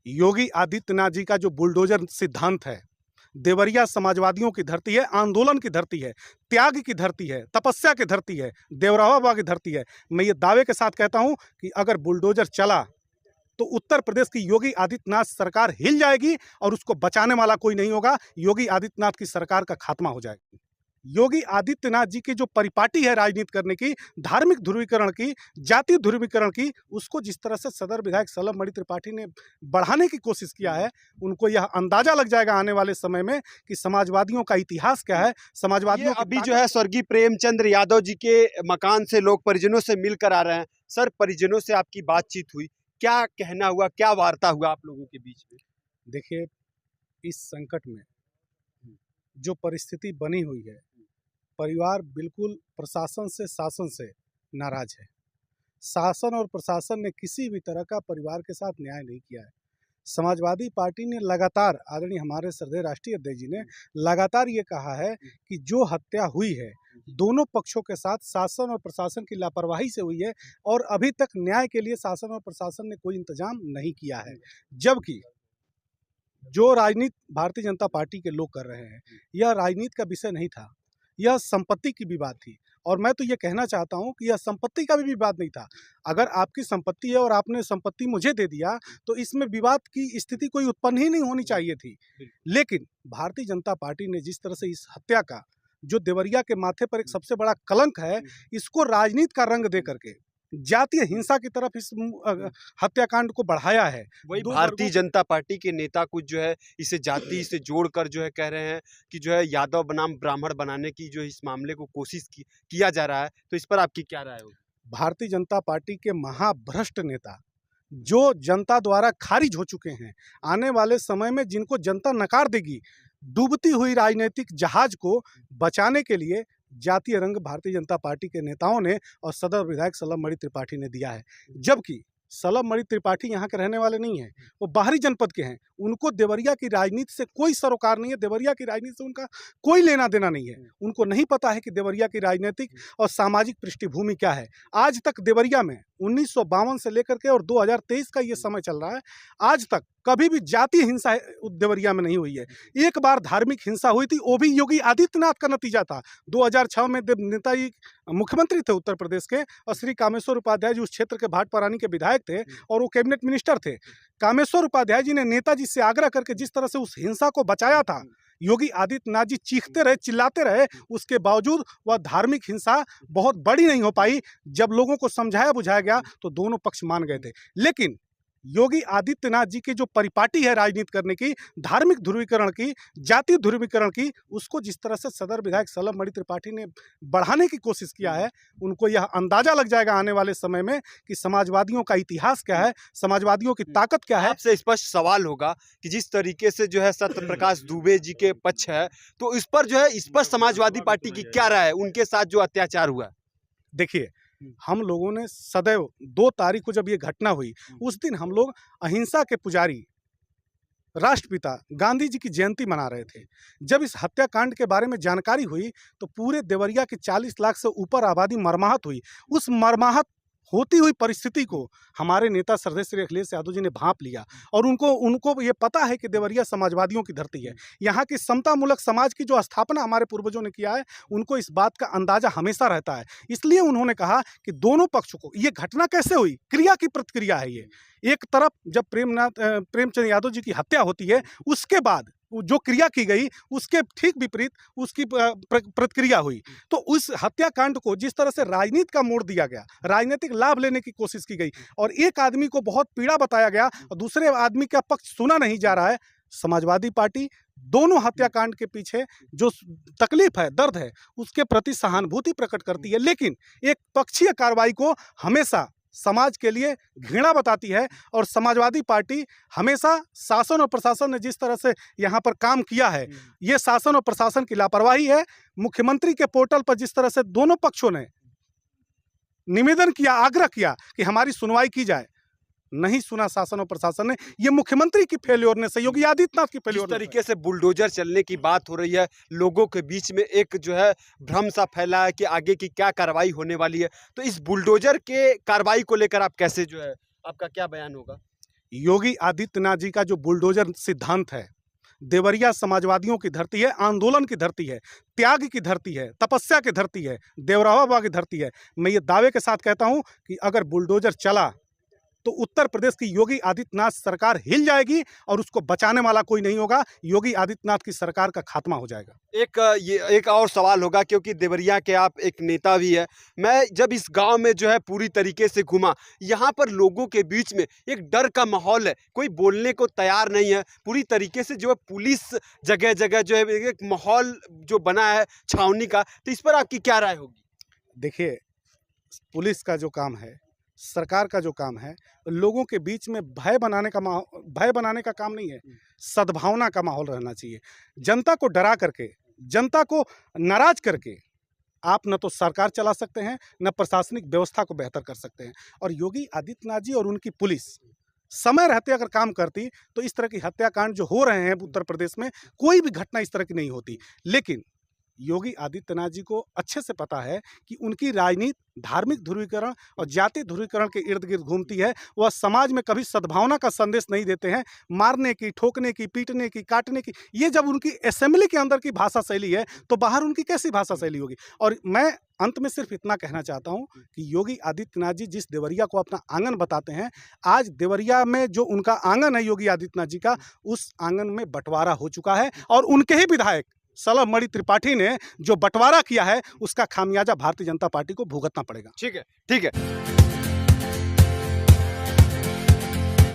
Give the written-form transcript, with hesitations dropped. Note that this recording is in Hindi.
योगी आदित्यनाथ जी का जो बुलडोजर सिद्धांत है, देवरिया समाजवादियों की धरती है, आंदोलन की धरती है, त्याग की धरती है, तपस्या की धरती है, देवरावा बाबा की धरती है। मैं ये दावे के साथ कहता हूं कि अगर बुलडोजर चला तो उत्तर प्रदेश की योगी आदित्यनाथ सरकार हिल जाएगी और उसको बचाने वाला कोई नहीं होगा। योगी आदित्यनाथ की सरकार का खात्मा हो जाएगा। योगी आदित्यनाथ जी की जो परिपाटी है राजनीति करने की, धार्मिक ध्रुवीकरण की, जातीय ध्रुवीकरण की, उसको जिस तरह से सदर विधायक सलभ त्रिपाठी ने बढ़ाने की कोशिश किया है, उनको यह अंदाजा लग जाएगा आने वाले समय में कि समाजवादियों का इतिहास क्या है। समाजवादियों अभी जो है स्वर्गीय प्रेमचंद्र यादव जी के मकान से लोग परिजनों से मिलकर आ रहे हैं। सर, परिजनों से आपकी बातचीत हुई, क्या कहना हुआ, क्या वार्ता हुआ आप लोगों के बीच में? देखिए, इस संकट में जो परिस्थिति बनी हुई है, परिवार बिल्कुल प्रशासन से, शासन से नाराज है। शासन और प्रशासन ने किसी भी तरह का परिवार के साथ न्याय नहीं किया है। समाजवादी पार्टी ने लगातार, आदरणीय हमारे श्रद्धेय राष्ट्रीय अध्यक्ष जी ने लगातार ये कहा है कि जो हत्या हुई है दोनों पक्षों के साथ शासन और प्रशासन की लापरवाही से हुई है और अभी तक न्याय के लिए शासन और प्रशासन ने कोई इंतजाम नहीं किया है। जबकि जो राजनीति भारतीय जनता पार्टी के लोग कर रहे हैं, यह राजनीति का विषय नहीं था, यह संपत्ति की विवाद थी। और मैं तो ये कहना चाहता हूं कि यह संपत्ति का भी विवाद नहीं था। अगर आपकी संपत्ति है और आपने संपत्ति मुझे दे दिया तो इसमें विवाद की स्थिति कोई उत्पन्न ही नहीं होनी चाहिए थी। लेकिन भारतीय जनता पार्टी ने जिस तरह से इस हत्या का, जो देवरिया के माथे पर एक सबसे बड़ा कलंक है, इसको राजनीति का रंग दे करके जातीय हिंसा की तरफ इस हत्याकांड को बढ़ाया है। वही भारतीय जनता पार्टी के नेता कुछ जो है इसे जाति से जोड़कर जो है कह रहे हैं कि जो है यादव बनाम ब्राह्मण बनाने की जो इस मामले को कोशिश किया जा रहा है, तो इस पर आपकी क्या राय होगी? भारतीय जनता पार्टी के महाभ्रष्ट नेता जो जनता द्वारा खारिज हो चुके हैं, आने वाले समय में जिनको जनता नकार देगी, डूबती हुई राजनीतिक जहाज को बचाने के लिए जातीय रंग भारतीय जनता पार्टी के नेताओं ने और सदर विधायक सलभ त्रिपाठी ने दिया है। जबकि सलभ त्रिपाठी यहाँ के रहने वाले नहीं हैं, वो बाहरी जनपद के हैं। उनको देवरिया की राजनीति से कोई सरोकार नहीं है, देवरिया की राजनीति से उनका कोई लेना देना नहीं है। उनको नहीं पता है कि देवरिया की राजनीतिक और सामाजिक पृष्ठभूमि क्या है। आज तक देवरिया में 1952 से लेकर के और 2023 का ये समय चल रहा है, आज तक कभी भी जातीय हिंसा देवरिया में नहीं हुई है। एक बार धार्मिक हिंसा हुई थी, वो भी योगी आदित्यनाथ का नतीजा था। 2006 में नेताजी मुख्यमंत्री थे उत्तर प्रदेश के और श्री कामेश्वर उपाध्याय जी उस क्षेत्र के भाटपरानी के विधायक थे और वो कैबिनेट मिनिस्टर थे। कामेश्वर उपाध्याय जी ने नेताजी से आग्रह करके जिस तरह से उस हिंसा को बचाया था, योगी आदित्यनाथ जी चीखते रहे, चिल्लाते रहे, उसके बावजूद वह धार्मिक हिंसा बहुत बड़ी नहीं हो पाई। जब लोगों को समझाया बुझाया गया तो दोनों पक्ष मान गए थे। लेकिन योगी आदित्यनाथ जी की जो परिपाटी है राजनीति करने की, धार्मिक ध्रुवीकरण की, जातीय ध्रुवीकरण की, उसको जिस तरह से सदर विधायक सलभ त्रिपाठी ने बढ़ाने की कोशिश किया है, उनको यह अंदाजा लग जाएगा आने वाले समय में कि समाजवादियों का इतिहास क्या है, समाजवादियों की ताकत क्या है। आपसे स्पष्ट सवाल होगा कि जिस तरीके से जो है सत्य प्रकाश दुबे जी के पक्ष है, तो इस पर जो है स्पष्ट समाजवादी पार्टी की क्या राय है, उनके साथ जो अत्याचार हुआ? देखिए, हम लोगों ने सदैव 2 तारीख को जब ये घटना हुई, उस दिन हम लोग अहिंसा के पुजारी राष्ट्रपिता गांधी जी की जयंती मना रहे थे। जब इस हत्याकांड के बारे में जानकारी हुई तो पूरे देवरिया की 40 लाख से ऊपर आबादी मर्माहत हुई। उस मर्माहत होती हुई परिस्थिति को हमारे नेता श्रद्धेय श्री अखिलेश यादव जी ने भांप लिया और उनको ये पता है कि देवरिया समाजवादियों की धरती है। यहाँ की समतामूलक समाज की जो स्थापना हमारे पूर्वजों ने किया है, उनको इस बात का अंदाजा हमेशा रहता है। इसलिए उन्होंने कहा कि दोनों पक्षों को, ये घटना कैसे हुई, क्रिया की प्रतिक्रिया है ये। एक तरफ जब प्रेमचंद यादव जी की हत्या होती है, उसके बाद जो क्रिया की गई उसके ठीक विपरीत उसकी प्रतिक्रिया हुई। तो उस हत्याकांड को जिस तरह से राजनीति का मोड़ दिया गया, राजनीतिक लाभ लेने की कोशिश की गई और एक आदमी को बहुत पीड़ा बताया गया और दूसरे आदमी का पक्ष सुना नहीं जा रहा है। समाजवादी पार्टी दोनों हत्याकांड के पीछे जो तकलीफ है, दर्द है, उसके प्रति सहानुभूति प्रकट करती है, लेकिन एक पक्षीय कार्रवाई को हमेशा समाज के लिए घृणा बताती है। और समाजवादी पार्टी हमेशा शासन और प्रशासन ने जिस तरह से यहाँ पर काम किया है, ये शासन और प्रशासन की लापरवाही है। मुख्यमंत्री के पोर्टल पर जिस तरह से दोनों पक्षों ने निवेदन किया, आग्रह किया कि हमारी सुनवाई की जाए, नहीं सुना शासन और प्रशासन ने। ये मुख्यमंत्री की फेल्योर ने, योगी आदित्यनाथ की फेल्योर। इस तरीके से बुलडोजर चलने की बात हो रही है, लोगों के बीच में एक जो है भ्रम सा फैला है कि आगे की क्या कार्रवाई होने वाली है, तो इस बुलडोजर के कार्रवाई को लेकर आप कैसे जो है, आपका क्या बयान होगा? योगी आदित्यनाथ जी का जो बुलडोजर सिद्धांत है, देवरिया समाजवादियों की धरती है, आंदोलन की धरती है, त्याग की धरती है, तपस्या की धरती है, देवरावा की धरती है। मैं ये दावे के साथ कहता हूं कि अगर बुलडोजर चला तो उत्तर प्रदेश की योगी आदित्यनाथ सरकार हिल जाएगी और उसको बचाने वाला कोई नहीं होगा। योगी आदित्यनाथ की सरकार का खात्मा हो जाएगा। ये एक और सवाल होगा, क्योंकि देवरिया के आप एक नेता भी है। मैं जब इस गांव में जो है पूरी तरीके से घूमा, यहाँ पर लोगों के बीच में एक डर का माहौल है, कोई बोलने को तैयार नहीं है। पूरी तरीके से जो है पुलिस जगह जगह जो है एक माहौल जो बना है छावनी का, तो इस पर आपकी क्या राय होगी? देखिए, पुलिस का जो काम है, सरकार का जो काम है, लोगों के बीच में भय बनाने का काम नहीं है, सद्भावना का माहौल रहना चाहिए। जनता को डरा करके, जनता को नाराज करके आप न तो सरकार चला सकते हैं, न प्रशासनिक व्यवस्था को बेहतर कर सकते हैं। और योगी आदित्यनाथ जी और उनकी पुलिस समय रहते अगर काम करती तो इस तरह की हत्याकांड जो हो रहे हैं उत्तर प्रदेश में, कोई भी घटना इस तरह की नहीं होती। लेकिन योगी आदित्यनाथ जी को अच्छे से पता है कि उनकी राजनीति धार्मिक ध्रुवीकरण और जाति ध्रुवीकरण के इर्द गिर्द घूमती है। वह समाज में कभी सद्भावना का संदेश नहीं देते हैं। मारने की, ठोकने की, पीटने की, काटने की, ये जब उनकी असेंबली के अंदर की भाषा शैली है तो बाहर उनकी कैसी भाषा शैली होगी। और मैं अंत में सिर्फ इतना कहना चाहता हूं कि योगी आदित्यनाथ जी जिस देवरिया को अपना आंगन बताते हैं, आज देवरिया में जो उनका आंगन है योगी आदित्यनाथ जी का, उस आंगन में बंटवारा हो चुका है। और उनके ही विधायक सलभमणि त्रिपाठी ने जो बंटवारा किया है, उसका खामियाजा भारतीय जनता पार्टी को भुगतना पड़ेगा। ठीक है, ठीक है।